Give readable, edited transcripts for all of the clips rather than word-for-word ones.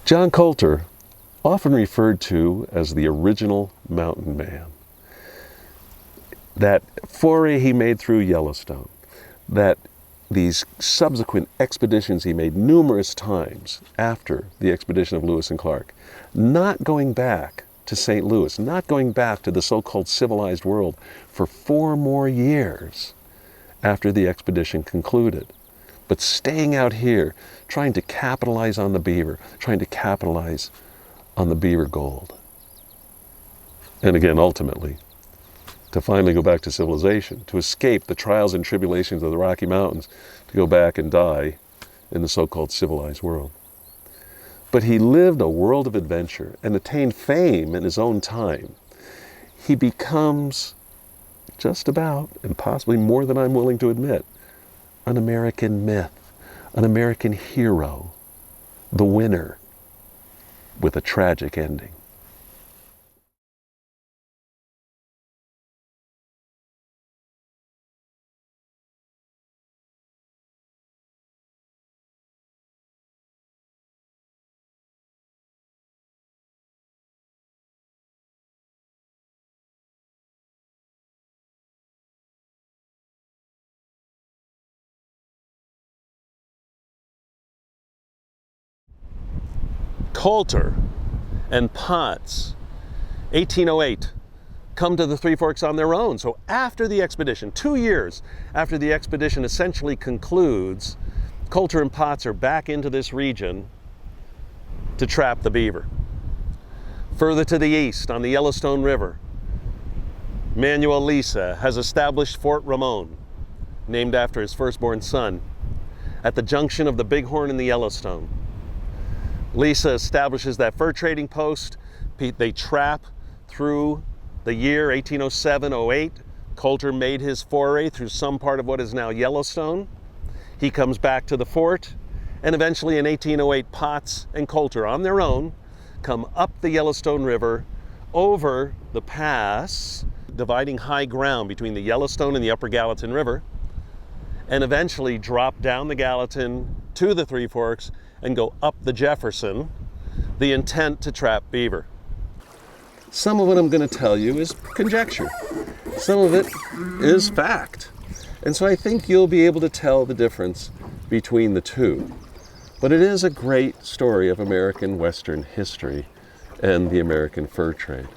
John Colter, often referred to as the original mountain man. That foray he made through Yellowstone, that these subsequent expeditions he made numerous times after the expedition of Lewis and Clark, not going back to St. Louis, not going back to the so-called civilized world for 4 more years after the expedition concluded, but staying out here, trying to capitalize on the beaver, trying to capitalize on the beaver gold. And again, ultimately, to finally go back to civilization, to escape the trials and tribulations of the Rocky Mountains, to go back and die in the so-called civilized world. But he lived a world of adventure and attained fame in his own time. He becomes just about, and possibly more than I'm willing to admit, an American myth, an American hero, the winner, with a tragic ending. Colter and Potts, 1808, come to the Three Forks on their own. So after the expedition, 2 years after the expedition essentially concludes, Colter and Potts are back into this region to trap the beaver. Further to the east, on the Yellowstone River, Manuel Lisa has established Fort Ramon, named after his firstborn son, at the junction of the Bighorn and the Yellowstone. Lisa establishes that fur trading post. They trap through the year 1807-08. Colter made his foray through some part of what is now Yellowstone. He comes back to the fort, and eventually in 1808, Potts and Colter on their own come up the Yellowstone River, over the pass, dividing high ground between the Yellowstone and the Upper Gallatin River, and eventually drop down the Gallatin to the Three Forks and go up the Jefferson, the intent to trap beaver. Some of what I'm going to tell you is conjecture. Some of it is fact. And so I think you'll be able to tell the difference between the two. But it is a great story of American Western history and the American fur trade.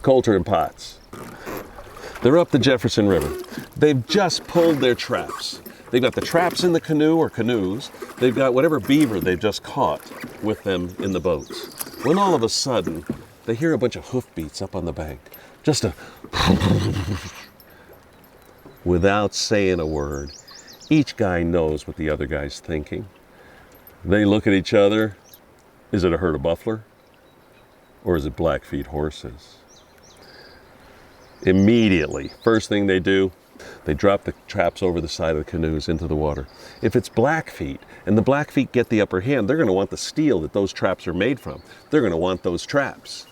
Colter and Potts. They're up the Jefferson River. They've just pulled their traps. They've got the traps in the canoe or canoes. They've got whatever beaver they've just caught with them in the boats. When all of a sudden, they hear a bunch of hoofbeats up on the bank. Just a... Without saying a word, each guy knows what the other guy's thinking. They look at each other. Is it a herd of buffalo? Or is it Blackfeet horses? Immediately, first thing they do, they drop the traps over the side of the canoes into the water. If it's Blackfeet, and the Blackfeet get the upper hand, they're going to want the steel that those traps are made from. They're going to want those traps.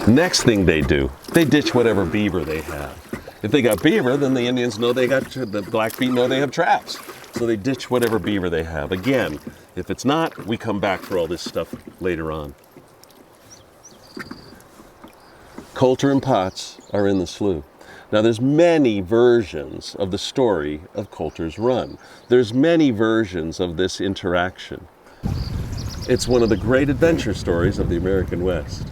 Next thing they do, they ditch whatever beaver they have. If they got beaver, then the Indians know the Blackfeet know they have traps. So they ditch whatever beaver they have. Again, if it's not, we come back for all this stuff later on. Colter and Potts are in the slough. Now there's many versions of the story of Colter's run. There's many versions of this interaction. It's one of the great adventure stories of the American West.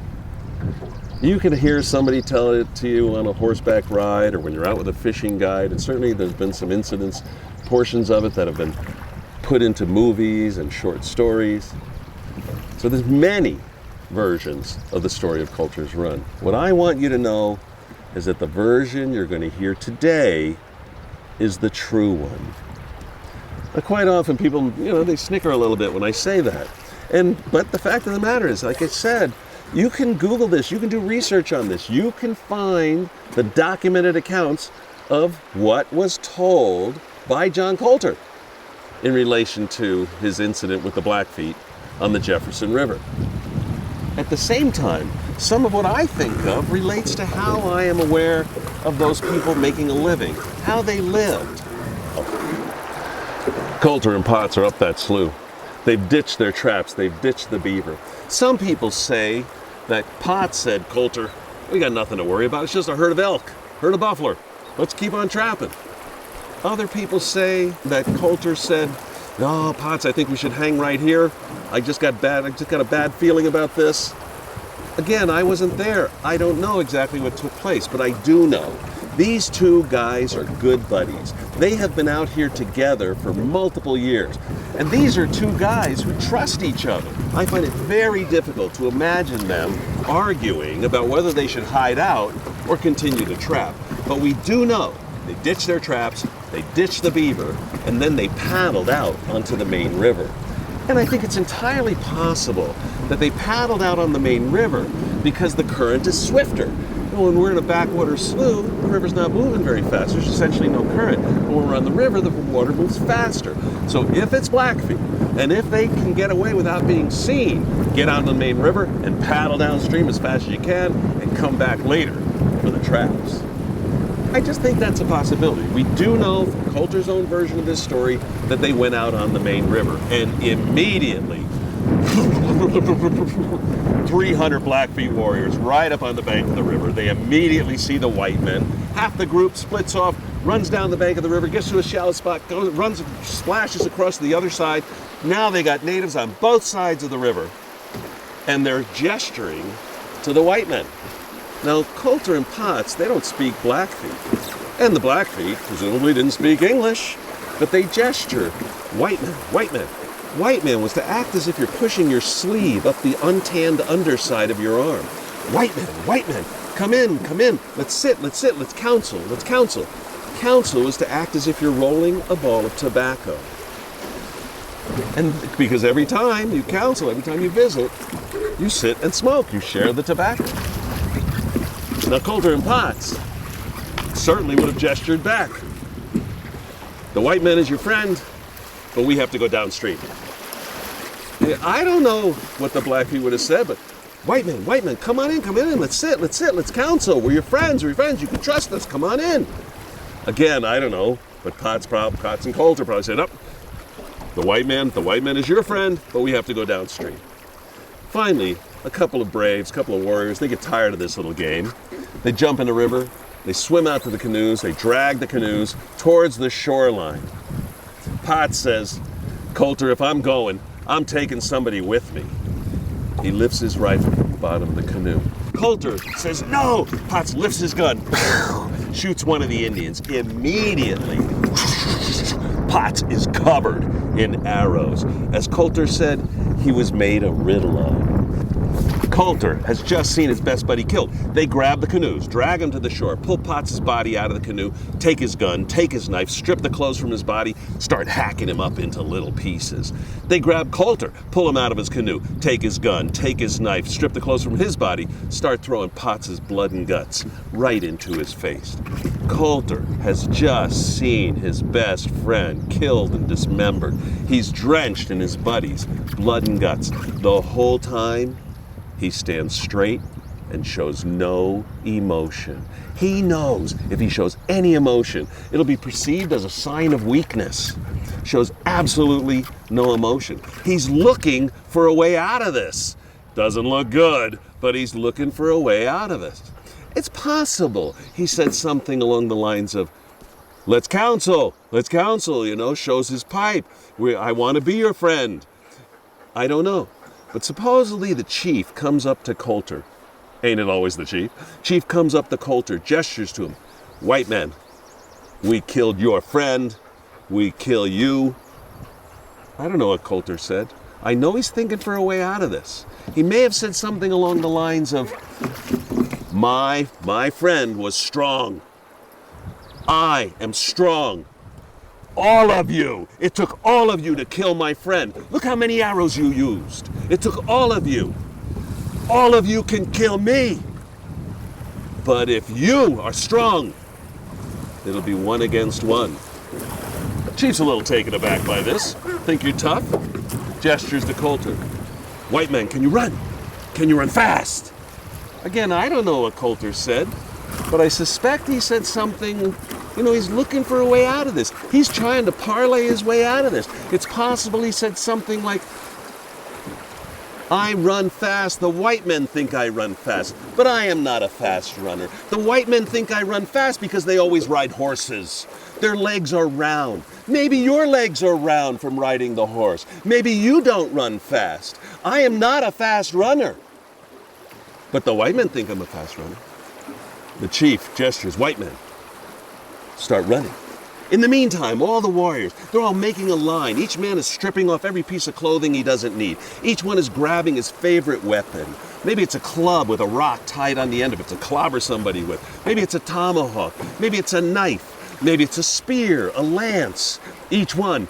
You can hear somebody tell it to you on a horseback ride or when you're out with a fishing guide, and certainly there's been some incidents, portions of it that have been put into movies and short stories. So there's many versions of the story of Colter's run. What I want you to know is that the version you're going to hear today is the true one. Now, quite often people, they snicker a little bit when I say that. But the fact of the matter is, like I said, you can Google this, you can do research on this, you can find the documented accounts of what was told by John Colter in relation to his incident with the Blackfeet on the Jefferson River. At the same time, some of what I think of relates to how I am aware of those people making a living, how they lived. Colter and Potts are up that slough. They've ditched their traps. They've ditched the beaver. Some people say that Potts said, Coulter, we got nothing to worry about. It's just a herd of elk, herd of buffalo. Let's keep on trapping. Other people say that Coulter said, no, Potts, I think we should hang right here. I just got a bad feeling about this. Again, I wasn't there. I don't know exactly what took place, but I do know these two guys are good buddies. They have been out here together for multiple years. And these are two guys who trust each other. I find it very difficult to imagine them arguing about whether they should hide out or continue to trap. But we do know they ditched their traps, they ditched the beaver, and then they paddled out onto the main river. And I think it's entirely possible that they paddled out on the main river because the current is swifter. When we're in a backwater slough, the river's not moving very fast. There's essentially no current. But when we're on the river, the water moves faster. So if it's Blackfeet, and if they can get away without being seen, get out on the main river and paddle downstream as fast as you can and come back later for the traps. I just think that's a possibility. We do know from Coulter's own version of this story that they went out on the main river and immediately 300 Blackfeet warriors right up on the bank of the river. They immediately see the white men. Half the group splits off, runs down the bank of the river, gets to a shallow spot, runs, splashes across to the other side. Now they got natives on both sides of the river, and they're gesturing to the white men. Now, Coulter and Potts, they don't speak Blackfeet, and the Blackfeet presumably didn't speak English, but they gesture, white men, white men. White man was to act as if you're pushing your sleeve up the untanned underside of your arm. White men, come in, let's sit, let's counsel. Counsel was to act as if you're rolling a ball of tobacco. And because every time you counsel, every time you visit, you sit and smoke, you share the tobacco. Now Coulter and Potts certainly would have gestured back. The white man is your friend, but we have to go downstream. I don't know what the Blackfeet would have said, but white man, come on in, let's sit, let's counsel. We're your friends, you can trust us, come on in. Again, I don't know, but Potts and Coulter probably said, oh, the white man is your friend, but we have to go downstream. Finally, a couple of braves, a couple of warriors, they get tired of this little game. They jump in the river, they swim out to the canoes, they drag the canoes towards the shoreline. Potts says, Coulter, if I'm going, I'm taking somebody with me. He lifts his rifle from the bottom of the canoe. Coulter says, no! Potts lifts his gun, shoots one of the Indians. Immediately, Potts is covered in arrows. As Coulter said, he was made a riddle of. Coulter has just seen his best buddy killed. They grab the canoes, drag him to the shore, pull Potts' body out of the canoe, take his gun, take his knife, strip the clothes from his body, start hacking him up into little pieces. They grab Coulter, pull him out of his canoe, take his gun, take his knife, strip the clothes from his body, start throwing Potts' blood and guts right into his face. Coulter has just seen his best friend killed and dismembered. He's drenched in his buddy's blood and guts. The whole time, he stands straight and shows no emotion. He knows if he shows any emotion, it'll be perceived as a sign of weakness. Shows absolutely no emotion. He's looking for a way out of this. Doesn't look good, but he's looking for a way out of this. It's possible he said something along the lines of, let's counsel, shows his pipe. I want to be your friend. I don't know. But supposedly the chief comes up to Coulter. Ain't it always the chief? Chief comes up to Coulter, gestures to him. White man, we killed your friend. We kill you. I don't know what Coulter said. I know he's thinking for a way out of this. He may have said something along the lines of, my friend was strong. I am strong. All of you. It took all of you to kill my friend. Look how many arrows you used. It took all of you. All of you can kill me. But if you are strong, it'll be 1 against 1. Chief's a little taken aback by this. Think you're tough? Gestures to Coulter. White man, can you run? Can you run fast? Again, I don't know what Coulter said, But I suspect he said something, he's looking for a way out of this. He's trying to parlay his way out of this. It's possible he said something like, I run fast. The white men think I run fast, but I am not a fast runner. The white men think I run fast because they always ride horses. Their legs are round. Maybe your legs are round from riding the horse. Maybe you don't run fast. I am not a fast runner. But the white men think I'm a fast runner. The chief gestures, white men, start running. In the meantime, all the warriors, they're all making a line. Each man is stripping off every piece of clothing he doesn't need. Each one is grabbing his favorite weapon. Maybe it's a club with a rock tied on the end of it to clobber somebody with. Maybe it's a tomahawk. Maybe it's a knife. Maybe it's a spear, a lance. Each one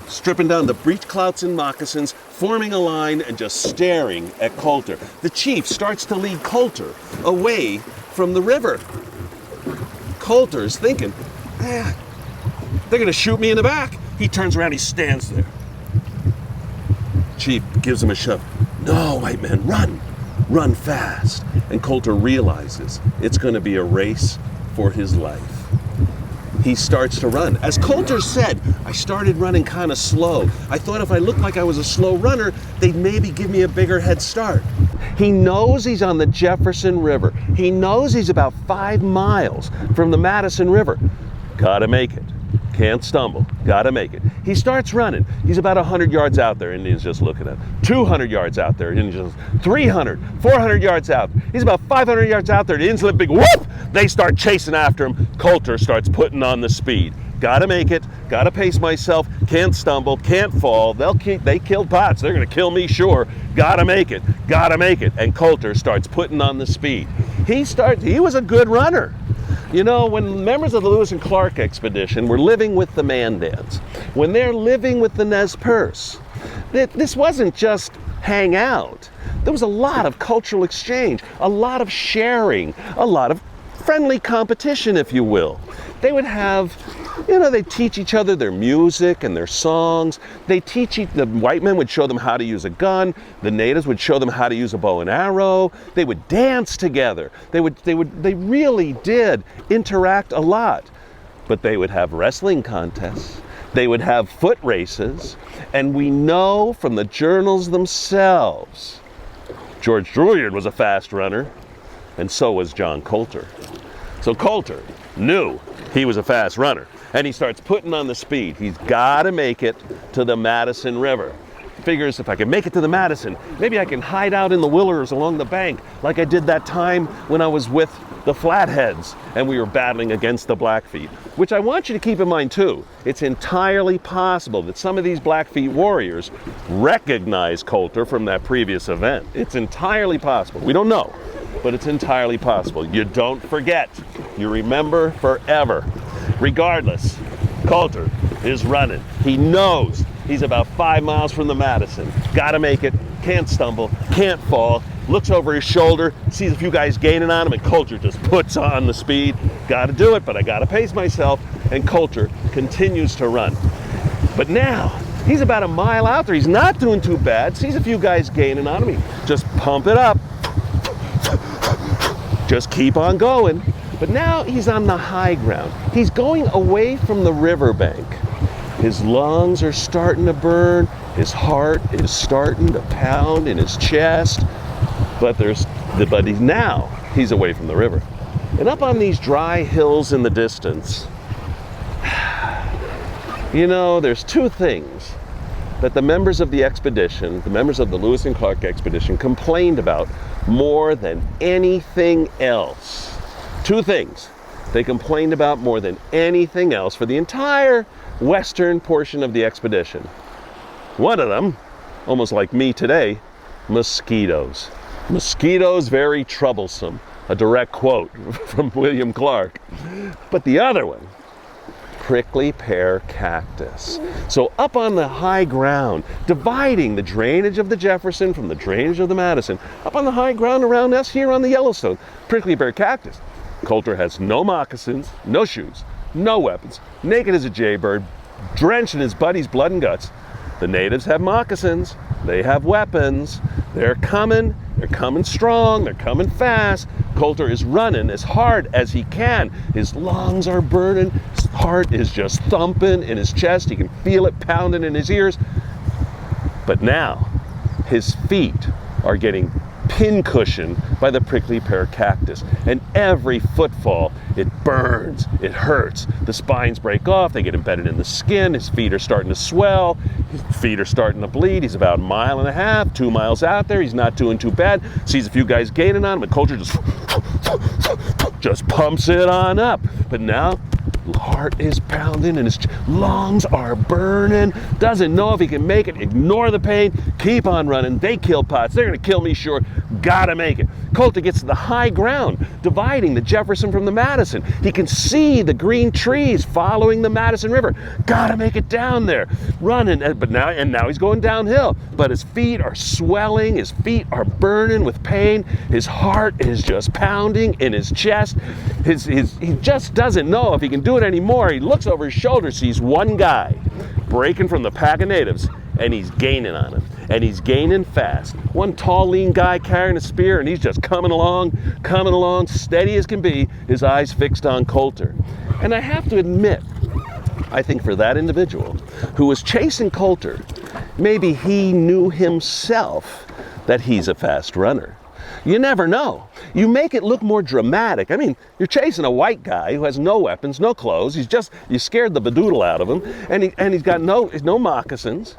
stripping down the breechclouts and moccasins, forming a line and just staring at Colter. The chief starts to lead Colter away from the river. Colter's thinking, they're going to shoot me in the back. He turns around, he stands there. Chief gives him a shove. No, white man, run. Run fast. And Colter realizes it's going to be a race for his life. He starts to run. As Colter said, I started running kind of slow. I thought if I looked like I was a slow runner, they'd maybe give me a bigger head start. He knows he's on the Jefferson River. He knows he's about 5 miles from the Madison River. Gotta make it. Can't stumble. Gotta make it. He starts running. He's about 100 yards out there. Indians just looking at him. 200 yards out there. Indians just 300, 400 yards out. He's about 500 yards out there. The Indians let big whoop. They start chasing after him. Colter starts putting on the speed. Gotta make it. Gotta pace myself. Can't stumble. Can't fall. They killed Potts. They're gonna kill me, sure. Gotta make it. Gotta make it. And Colter starts putting on the speed. He was a good runner. When members of the Lewis and Clark expedition were living with the Mandans, when they're living with the Nez Perce, this wasn't just hang out. There was a lot of cultural exchange, a lot of sharing, a lot of friendly competition, if you will. They would have, they teach each other their music and their songs. The white men would show them how to use a gun. The natives would show them how to use a bow and arrow. They would dance together. They really did interact a lot. But they would have wrestling contests. They would have foot races. And we know from the journals themselves, George Drouillard was a fast runner, and so was John Colter. So Colter knew he was a fast runner, and he starts putting on the speed. He's got to make it to the Madison River. Figures if I can make it to the Madison, maybe I can hide out in the willows along the bank like I did that time when I was with the Flatheads and we were battling against the Blackfeet. Which I want you to keep in mind too. It's entirely possible that some of these Blackfeet warriors recognize Colter from that previous event. It's entirely possible. We don't know, but it's entirely possible. You don't forget. You remember forever. Regardless, Colter is running. He knows he's about 5 miles from the Madison. Gotta make it. Can't stumble. Can't fall. Looks over his shoulder. Sees a few guys gaining on him, and Colter just puts on the speed. Gotta do it, but I gotta pace myself. And Colter continues to run. But now, he's about a mile out there. He's not doing too bad. Sees a few guys gaining on him. He just pump it up. Just keep on going. But now he's on the high ground. He's going away from the riverbank. His lungs are starting to burn. His heart is starting to pound in his chest. But now he's away from the river. And up on these dry hills in the distance, there's two things that the members of the expedition, the members of the Lewis and Clark expedition, complained about more than anything else. Two things they complained about more than anything else for the entire western portion of the expedition. One of them, almost like me today, mosquitoes. Mosquitoes very troublesome. A direct quote from William Clark. But the other one, prickly pear cactus. So up on the high ground, dividing the drainage of the Jefferson from the drainage of the Madison, up on the high ground around us here on the Yellowstone, prickly pear cactus. Colter has no moccasins, no shoes, no weapons, naked as a jaybird, drenched in his buddy's blood and guts. The natives have moccasins, they have weapons, they're coming strong, they're coming fast. Coulter is running as hard as he can. His lungs are burning, his heart is just thumping in his chest. He can feel it pounding in his ears. But now, his feet are getting pincushioned by the prickly pear cactus. And every footfall, it burns, it hurts. The spines break off, they get embedded in the skin, his feet are starting to swell, his feet are starting to bleed. He's about 1.5 miles, 2 miles out there, he's not doing too bad. Sees a few guys gaining on him, and Coulter just pumps it on up. But now, heart is pounding and his lungs are burning. Doesn't know if he can make it. Ignore the pain. Keep on running. They kill Potts. They're going to kill me, sure. Gotta make it. Coulter gets to the high ground, dividing the Jefferson from the Madison. He can see the green trees following the Madison River. Gotta make it down there. Running, but now he's going downhill. But his feet are swelling. His feet are burning with pain. His heart is just pounding in his chest. He just doesn't know if he can do it anymore. He looks over his shoulder, sees one guy breaking from the pack of natives, and he's gaining on him. And he's gaining fast. One tall, lean guy carrying a spear, and he's just coming along, steady as can be, his eyes fixed on Coulter. And I have to admit, I think for that individual who was chasing Coulter, maybe he knew himself that he's a fast runner. You never know. You make it look more dramatic. I mean, you're chasing a white guy who has no weapons, no clothes. You scared the badoodle out of him, and he's got no moccasins.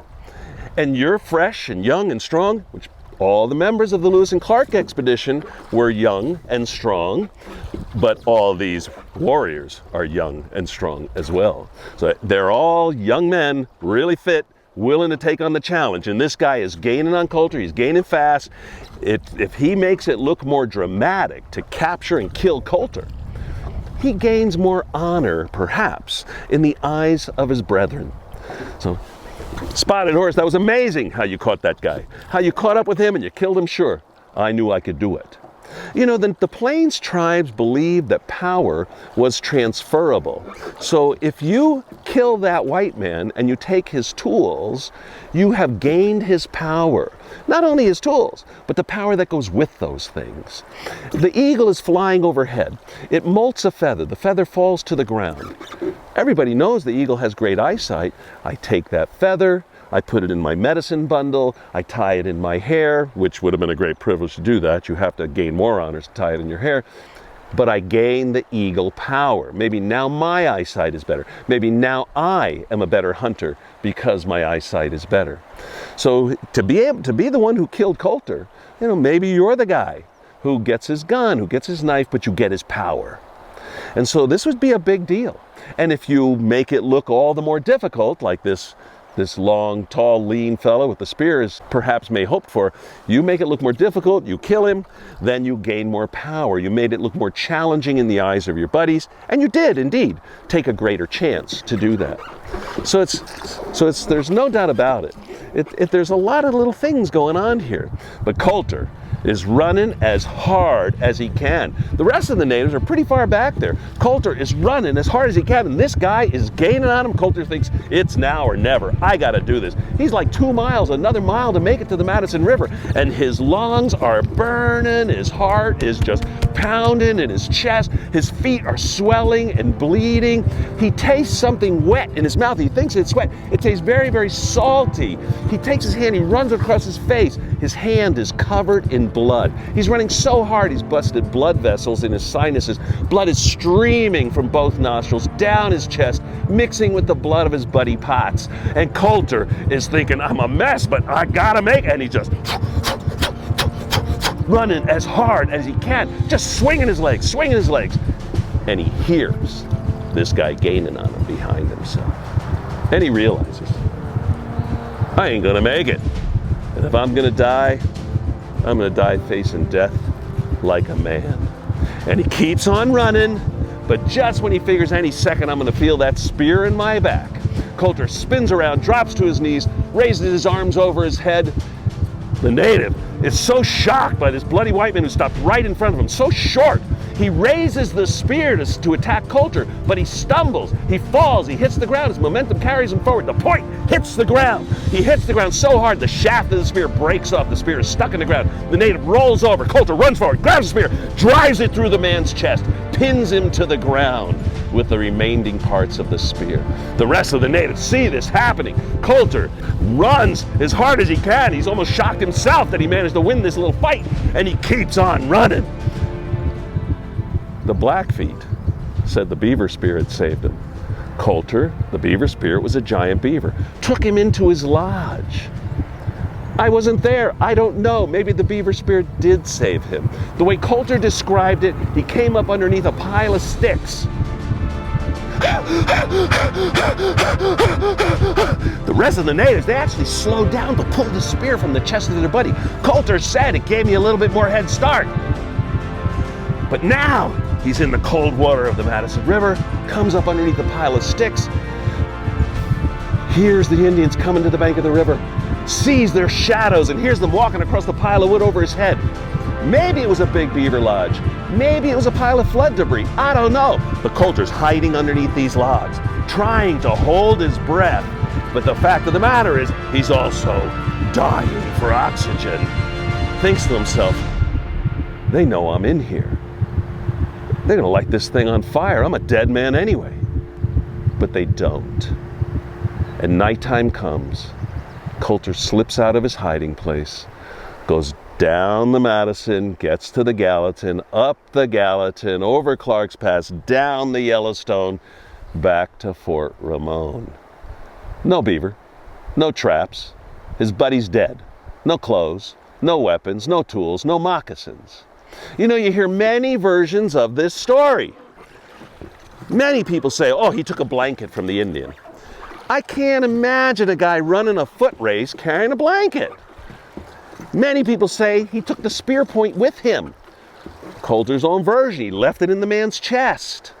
And you're fresh and young and strong, which all the members of the Lewis and Clark expedition were young and strong, but all these warriors are young and strong as well. So they're all young men, really fit, willing to take on the challenge. And this guy is gaining on Coulter, he's gaining fast. If he makes it look more dramatic to capture and kill Coulter, he gains more honor, perhaps, in the eyes of his brethren. So, Spotted Horse, that was amazing how you caught that guy. How you caught up with him and you killed him, sure. I knew I could do it. You know, the Plains tribes believed that power was transferable. So if you kill that white man and you take his tools, you have gained his power. Not only his tools, but the power that goes with those things. The eagle is flying overhead. It molts a feather. The feather falls to the ground. Everybody knows the eagle has great eyesight. I take that feather, I put it in my medicine bundle, I tie it in my hair, which would have been a great privilege to do that. You have to gain more honors to tie it in your hair. But I gain the eagle power. Maybe now my eyesight is better. Maybe now I am a better hunter because my eyesight is better. So to be the one who killed Coulter, you know, maybe you're the guy who gets his gun, who gets his knife, but you get his power. And so this would be a big deal. And if you make it look all the more difficult, like this long, tall, lean fellow with the spear is perhaps may hoped for, you make it look more difficult, you kill him, then you gain more power. You made it look more challenging in the eyes of your buddies, and you did indeed take a greater chance to do that. So there's no doubt about it. There's a lot of little things going on here. But Coulter is running as hard as he can. The rest of the natives are pretty far back there. Coulter is running as hard as he can, and this guy is gaining on him. Coulter thinks it's now or never. I gotta do this. He's like 2 miles, another mile to make it to the Madison River, and his lungs are burning, his heart is just pounding in his chest, his feet are swelling and bleeding. He tastes something wet in his mouth. He thinks it's wet. It tastes very, very salty. He takes his hand, he runs across his face. His hand is covered in blood. He's running so hard he's busted blood vessels in his sinuses. Blood is streaming from both nostrils down his chest, mixing with the blood of his buddy Potts. And Coulter is thinking, I'm a mess, but I gotta make it. And he just running as hard as he can, just swinging his legs. And he hears this guy gaining on him behind himself. And he realizes, I ain't gonna make it. And if I'm gonna die, I'm gonna die facing death like a man. And he keeps on running, but just when he figures any second I'm gonna feel that spear in my back, Coulter spins around, drops to his knees, raises his arms over his head. The native is so shocked by this bloody white man who stopped right in front of him, so short. He raises the spear to attack Coulter, but he stumbles, he falls, he hits the ground, his momentum carries him forward. The point hits the ground. He hits the ground so hard the shaft of the spear breaks off. The spear is stuck in the ground. The native rolls over. Coulter runs forward, grabs the spear, drives it through the man's chest, pins him to the ground with the remaining parts of the spear. The rest of the natives see this happening. Coulter runs as hard as he can. He's almost shocked himself that he managed to win this little fight, and he keeps on running. The Blackfeet said the beaver spear had saved him. Coulter, the beaver spear, was a giant beaver, took him into his lodge. I wasn't there. I don't know. Maybe the beaver spear did save him. The way Coulter described it, he came up underneath a pile of sticks. The rest of the natives, they actually slowed down to pull the spear from the chest of their buddy. Coulter said it gave me a little bit more head start. But now he's in the cold water of the Madison River, comes up underneath the pile of sticks, hears the Indians coming to the bank of the river, sees their shadows, and hears them walking across the pile of wood over his head. Maybe it was a big beaver lodge. Maybe it was a pile of flood debris. I don't know. But Coulter's hiding underneath these logs, trying to hold his breath. But the fact of the matter is, he's also dying for oxygen. Thinks to himself, they know I'm in here. They're gonna light this thing on fire. I'm a dead man anyway. But they don't. And nighttime comes. Coulter slips out of his hiding place, goes down the Madison, gets to the Gallatin, up the Gallatin, over Clark's Pass, down the Yellowstone, back to Fort Ramon. No beaver, no traps. His buddy's dead. No clothes, no weapons, no tools, no moccasins. You know, you hear many versions of this story. Many people say, oh, he took a blanket from the Indian. I can't imagine a guy running a foot race carrying a blanket. Many people say he took the spear point with him. Coulter's own version, he left it in the man's chest.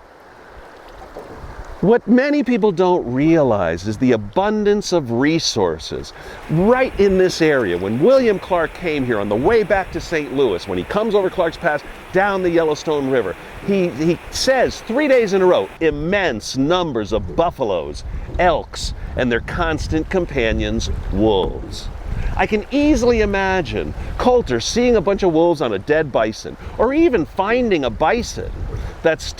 What many people don't realize is the abundance of resources right in this area. When William Clark came here on the way back to St. Louis, when he comes over Clark's Pass down the Yellowstone River, he says 3 days in a row, immense numbers of buffaloes, elks, and their constant companions, wolves. I can easily imagine Coulter seeing a bunch of wolves on a dead bison, or even finding a bison that's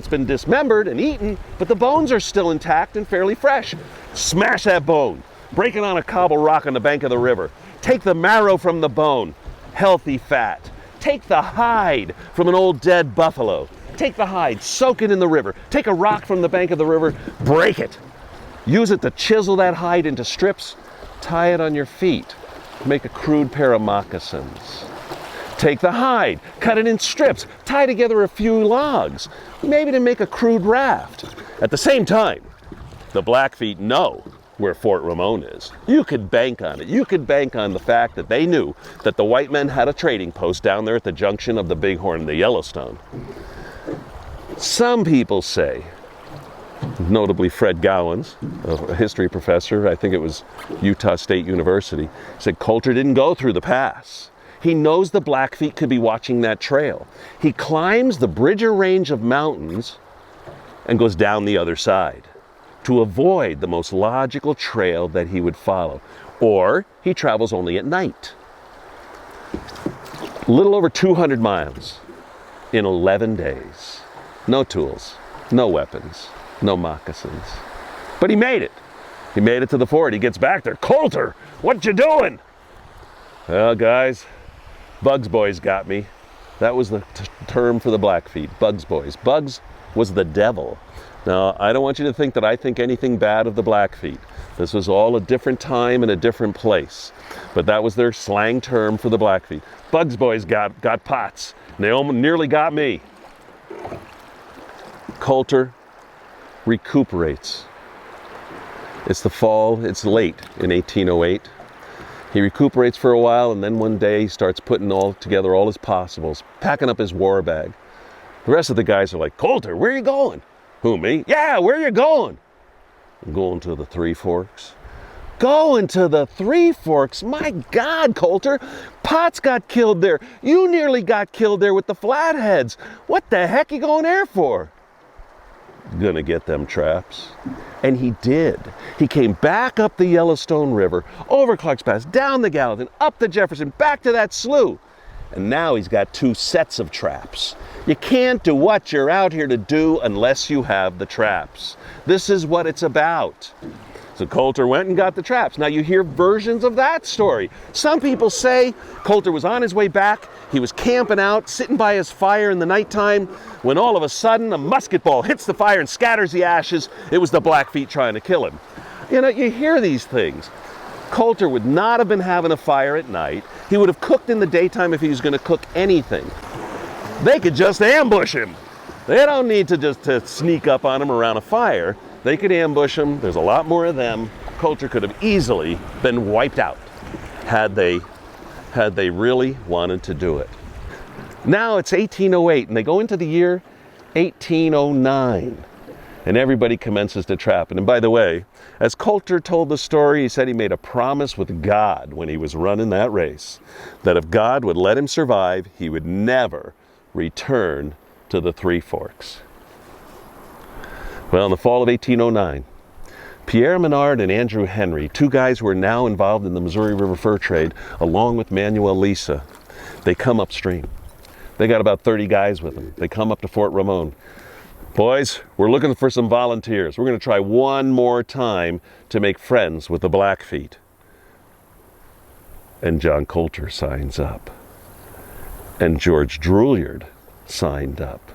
been dismembered and eaten, but the bones are still intact and fairly fresh. Smash that bone, break it on a cobble rock on the bank of the river. Take the marrow from the bone, healthy fat. Take the hide from an old dead buffalo. Take the hide, soak it in the river. Take a rock from the bank of the river, break it. Use it to chisel that hide into strips, tie it on your feet, make a crude pair of moccasins. Take the hide, cut it in strips, tie together a few logs, maybe to make a crude raft. At the same time, the Blackfeet know where Fort Ramon is. You could bank on it. You could bank on the fact that they knew that the white men had a trading post down there at the junction of the Bighorn and the Yellowstone. Some people say, notably Fred Gowans, a history professor, I think it was Utah State University, said Coulter didn't go through the pass. He knows the Blackfeet could be watching that trail. He climbs the Bridger Range of mountains and goes down the other side to avoid the most logical trail that he would follow. Or he travels only at night. A little over 200 miles in 11 days. No tools, no weapons, no moccasins. But he made it. He made it to the fort. He gets back there. Coulter, what you doing? Well, guys, Bugs Boys got me. That was the term for the Blackfeet, Bugs Boys. Bugs was the devil. Now, I don't want you to think that I think anything bad of the Blackfeet. This was all a different time and a different place. But that was their slang term for the Blackfeet. Bugs Boys got pots. And they almost nearly got me. Coulter recuperates. It's the fall, it's late in 1808. He recuperates for a while, and then one day he starts putting together all his possibles, packing up his war bag. The rest of the guys are like, Coulter, where are you going? Who, me? Yeah, where are you going? I'm going to the Three Forks. Going to the Three Forks? My God, Coulter, Potts got killed there. You nearly got killed there with the Flatheads. What the heck are you going there for? gonna get them traps. And he did. He came back up the Yellowstone River, over Clark's Pass, down the Gallatin, up the Jefferson, back to that slough. And now he's got 2 sets of traps. You can't do what you're out here to do unless you have the traps. This is what it's about. So Colter went and got the traps. Now you hear versions of that story. Some people say Colter was on his way back, he was camping out, sitting by his fire in the nighttime, when all of a sudden a musket ball hits the fire and scatters the ashes. It was the Blackfeet trying to kill him. You know, you hear these things. Colter would not have been having a fire at night. He would have cooked in the daytime if he was going to cook anything. They could just ambush him. They don't need to sneak up on him around a fire. They could ambush him. There's a lot more of them. Colter could have easily been wiped out had they really wanted to do it. Now it's 1808 and they go into the year 1809 and everybody commences to trap. And by the way, as Colter told the story, he said he made a promise with God when he was running that race, that if God would let him survive, he would never return to the Three Forks. Well, in the fall of 1809, Pierre Menard and Andrew Henry, 2 guys who are now involved in the Missouri River fur trade, along with Manuel Lisa, they come upstream. They got about 30 guys with them. They come up to Fort Ramon. Boys, we're looking for some volunteers. We're going to try one more time to make friends with the Blackfeet. And John Colter signs up. And George Drouillard signed up.